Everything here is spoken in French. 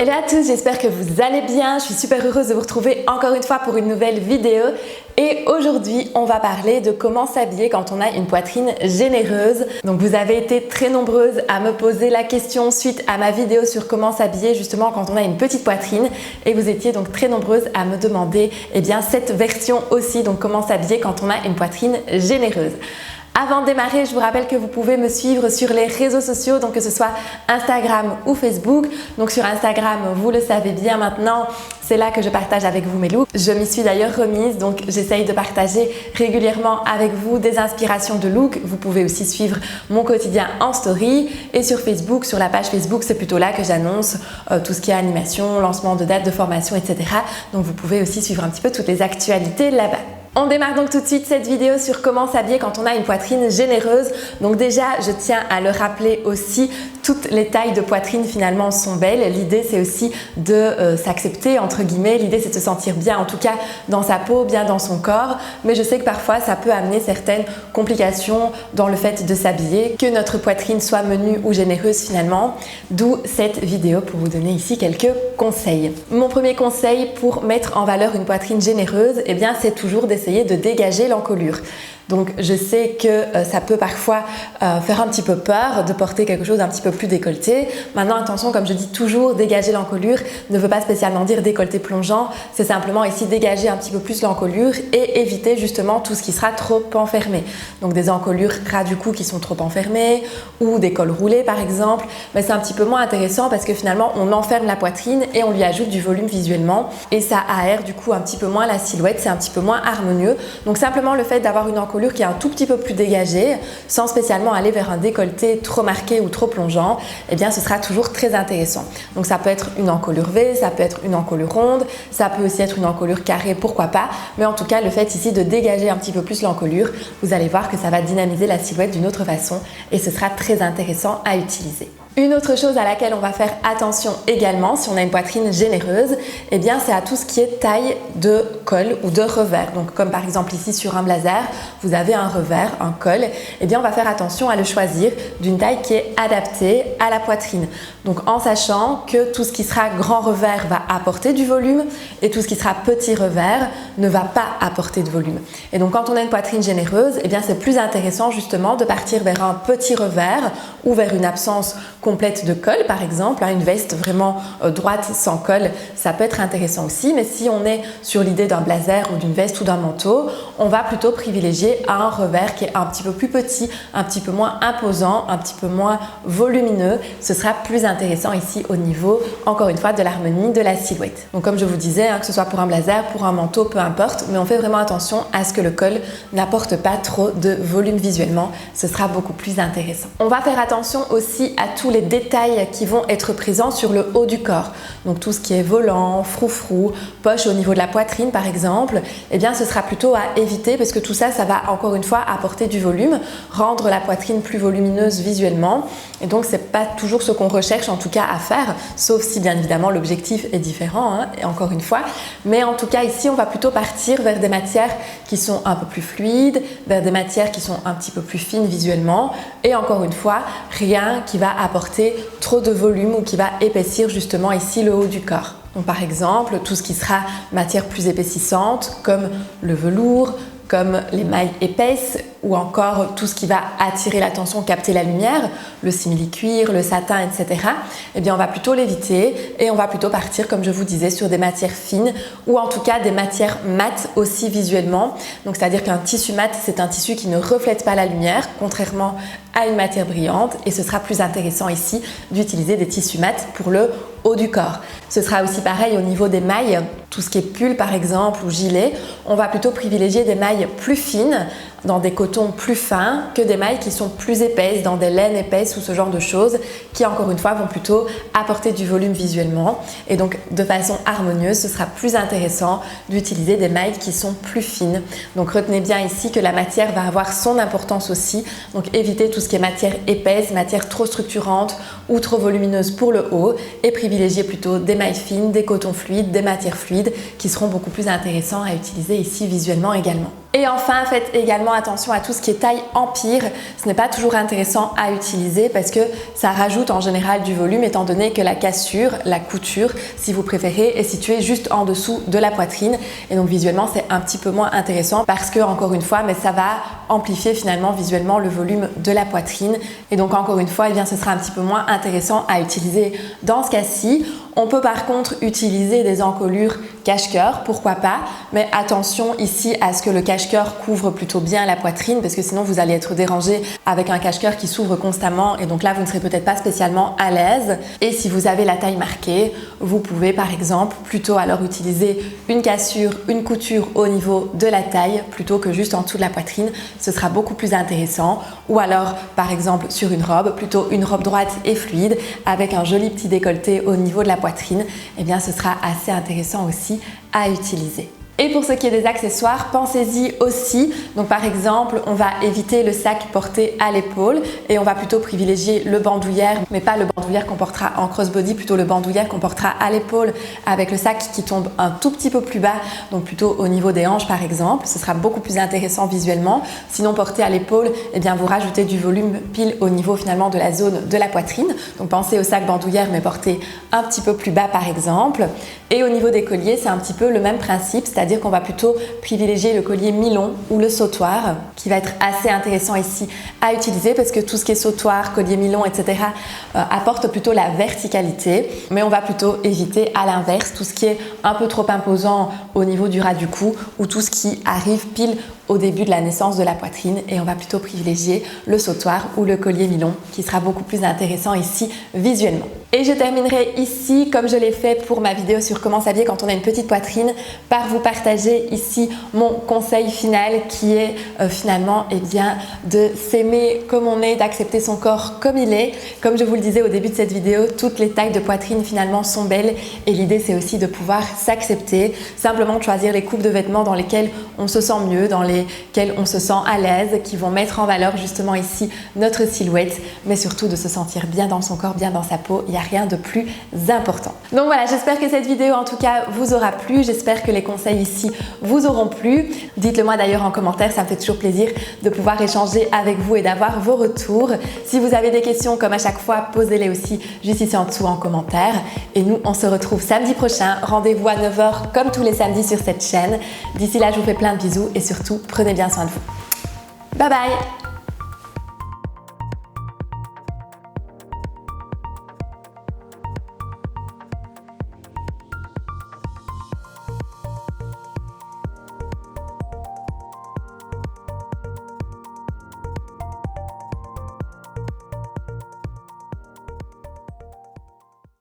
Hello à tous, j'espère que vous allez bien. Je suis super heureuse de vous retrouver encore une fois pour une nouvelle vidéo. Et aujourd'hui, on va parler de comment s'habiller quand on a une poitrine généreuse. Donc vous avez été très nombreuses à me poser la question suite à ma vidéo sur comment s'habiller justement quand on a une petite poitrine. Et vous étiez donc très nombreuses à me demander cette version aussi, donc comment s'habiller quand on a une poitrine généreuse. Avant de démarrer, je vous rappelle que vous pouvez me suivre sur les réseaux sociaux, donc que ce soit Instagram ou Facebook. Donc sur Instagram, vous le savez bien maintenant, c'est là que je partage avec vous mes looks. Je m'y suis d'ailleurs remise, donc j'essaye de partager régulièrement avec vous des inspirations de looks. Vous pouvez aussi suivre mon quotidien en story. Et sur Facebook, sur la page Facebook, c'est plutôt là que j'annonce tout ce qui est animation, lancement de dates de formation, etc. Donc vous pouvez aussi suivre un petit peu toutes les actualités là-bas. On démarre donc tout de suite cette vidéo sur comment s'habiller quand on a une poitrine généreuse. Donc déjà, je tiens à le rappeler aussi, toutes les tailles de poitrine finalement sont belles. L'idée c'est aussi de s'accepter entre guillemets. L'idée c'est de se sentir bien en tout cas dans sa peau, bien dans son corps. Mais je sais que parfois ça peut amener certaines complications dans le fait de s'habiller, que notre poitrine soit menue ou généreuse finalement. D'où cette vidéo pour vous donner ici quelques conseils. Mon premier conseil pour mettre en valeur une poitrine généreuse, c'est toujours d'essayer de dégager l'encolure. Donc je sais que ça peut parfois faire un petit peu peur de porter quelque chose d'un petit peu plus décolleté. Maintenant attention, comme je dis toujours, dégager l'encolure ne veut pas spécialement dire décolleté plongeant, c'est simplement ici dégager un petit peu plus l'encolure et éviter justement tout ce qui sera trop enfermé. Donc des encolures ras du cou qui sont trop enfermées ou des cols roulés par exemple, mais c'est un petit peu moins intéressant parce que finalement on enferme la poitrine et on lui ajoute du volume visuellement et ça aère du coup un petit peu moins la silhouette, c'est un petit peu moins harmonieux. Donc simplement le fait d'avoir une encolure qui est un tout petit peu plus dégagée, sans spécialement aller vers un décolleté trop marqué ou trop plongeant, ce sera toujours très intéressant. Donc ça peut être une encolure V, ça peut être une encolure ronde, ça peut aussi être une encolure carrée, pourquoi pas, mais en tout cas le fait ici de dégager un petit peu plus l'encolure, vous allez voir que ça va dynamiser la silhouette d'une autre façon et ce sera très intéressant à utiliser. Une autre chose à laquelle on va faire attention également si on a une poitrine généreuse, c'est à tout ce qui est taille de col ou de revers. Donc comme par exemple ici sur un blazer, vous avez un revers, un col, on va faire attention à le choisir d'une taille qui est adaptée à la poitrine. Donc en sachant que tout ce qui sera grand revers va apporter du volume et tout ce qui sera petit revers ne va pas apporter de volume. Et donc quand on a une poitrine généreuse, c'est plus intéressant justement de partir vers un petit revers ou vers une absence complète de col par exemple, une veste vraiment droite sans col, ça peut être intéressant aussi, mais si on est sur l'idée d'un blazer ou d'une veste ou d'un manteau, on va plutôt privilégier un revers qui est un petit peu plus petit, un petit peu moins imposant, un petit peu moins volumineux, ce sera plus intéressant ici au niveau, encore une fois, de l'harmonie de la silhouette. Donc comme je vous disais, que ce soit pour un blazer, pour un manteau, peu importe, mais on fait vraiment attention à ce que le col n'apporte pas trop de volume visuellement, ce sera beaucoup plus intéressant. On va faire attention aussi à tous les détails qui vont être présents sur le haut du corps. Donc tout ce qui est volant, froufrou, poche au niveau de la poitrine par exemple, ce sera plutôt à éviter parce que tout ça, ça va encore une fois apporter du volume, rendre la poitrine plus volumineuse visuellement. Et donc c'est pas toujours ce qu'on recherche en tout cas à faire, sauf si bien évidemment l'objectif est différent, et encore une fois. Mais en tout cas ici, on va plutôt partir vers des matières qui sont un peu plus fluides, vers des matières qui sont un petit peu plus fines visuellement. Et encore une fois, rien qui va apporter trop de volume ou qui va épaissir justement ici le haut du corps. Donc par exemple, tout ce qui sera matière plus épaississante comme le velours, comme les mailles épaisses ou encore tout ce qui va attirer l'attention, capter la lumière, le simili-cuir, le satin, etc. On va plutôt l'éviter et on va plutôt partir, comme je vous disais, sur des matières fines ou en tout cas des matières mates aussi visuellement. Donc c'est-à-dire qu'un tissu mat, c'est un tissu qui ne reflète pas la lumière, contrairement à une matière brillante, et ce sera plus intéressant ici d'utiliser des tissus mat pour le haut du corps. Ce sera aussi pareil au niveau des mailles, tout ce qui est pull par exemple ou gilet, on va plutôt privilégier des mailles plus fines dans des cotons plus fins que des mailles qui sont plus épaisses, dans des laines épaisses ou ce genre de choses qui encore une fois vont plutôt apporter du volume visuellement et donc de façon harmonieuse, ce sera plus intéressant d'utiliser des mailles qui sont plus fines. Donc retenez bien ici que la matière va avoir son importance aussi, donc évitez tout ce qui est matière épaisse, matière trop structurante ou trop volumineuse pour le haut et privilégiez plutôt des mailles fines, des cotons fluides, des matières fluides qui seront beaucoup plus intéressants à utiliser ici visuellement également. Et enfin, faites également attention à tout ce qui est taille empire. Ce n'est pas toujours intéressant à utiliser parce que ça rajoute en général du volume étant donné que la cassure, la couture, si vous préférez, est située juste en dessous de la poitrine. Et donc visuellement, c'est un petit peu moins intéressant parce que, encore une fois, mais ça va amplifier finalement visuellement le volume de la poitrine. Et donc encore une fois, eh bien, ce sera un petit peu moins intéressant à utiliser dans ce cas-ci. On peut par contre utiliser des encolures cache-cœur, pourquoi pas, mais attention ici à ce que le cache-cœur couvre plutôt bien la poitrine parce que sinon vous allez être dérangé avec un cache-cœur qui s'ouvre constamment et donc là vous ne serez peut-être pas spécialement à l'aise. Et si vous avez la taille marquée, vous pouvez par exemple plutôt alors utiliser une cassure, une couture au niveau de la taille plutôt que juste en dessous de la poitrine, ce sera beaucoup plus intéressant. Ou alors par exemple sur une robe, plutôt une robe droite et fluide avec un joli petit décolleté au niveau de la poitrine, eh bien ce sera assez intéressant aussi à utiliser. Et pour ce qui est des accessoires, pensez-y aussi. Donc par exemple, on va éviter le sac porté à l'épaule et on va plutôt privilégier le bandoulière, mais pas le bandoulière qu'on portera en crossbody, plutôt le bandoulière qu'on portera à l'épaule avec le sac qui tombe un tout petit peu plus bas, donc plutôt au niveau des hanches par exemple. Ce sera beaucoup plus intéressant visuellement. Sinon porté à l'épaule, eh bien vous rajoutez du volume pile au niveau finalement de la zone de la poitrine. Donc pensez au sac bandoulière mais porté un petit peu plus bas par exemple. Et au niveau des colliers, c'est un petit peu le même principe, c'est-à-dire qu'on va plutôt privilégier le collier mi-long ou le sautoir qui va être assez intéressant ici à utiliser parce que tout ce qui est sautoir, collier mi-long, etc. Apporte plutôt la verticalité, mais on va plutôt éviter à l'inverse tout ce qui est un peu trop imposant au niveau du ras du cou ou tout ce qui arrive pile au début de la naissance de la poitrine et on va plutôt privilégier le sautoir ou le collier mi-long qui sera beaucoup plus intéressant ici visuellement. Et je terminerai ici, comme je l'ai fait pour ma vidéo sur comment s'habiller quand on a une petite poitrine, par vous partager ici mon conseil final qui est finalement de s'aimer comme on est, d'accepter son corps comme il est. Comme je vous le disais au début de cette vidéo, toutes les tailles de poitrine finalement sont belles et l'idée c'est aussi de pouvoir s'accepter, simplement de choisir les coupes de vêtements dans lesquelles on se sent mieux, dans lesquelles on se sent à l'aise, qui vont mettre en valeur justement ici notre silhouette, mais surtout de se sentir bien dans son corps, bien dans sa peau. Il n'y a rien de plus important. Donc voilà, j'espère que cette vidéo en tout cas vous aura plu, j'espère que les conseils ici vous auront plu. Dites-le moi d'ailleurs en commentaire, ça me fait toujours plaisir de pouvoir échanger avec vous et d'avoir vos retours. Si vous avez des questions comme à chaque fois, posez-les aussi juste ici en dessous en commentaire. Et nous, on se retrouve samedi prochain. Rendez-vous à 9 h comme tous les samedis sur cette chaîne. D'ici là, je vous fais plein de bisous et surtout, prenez bien soin de vous. Bye bye!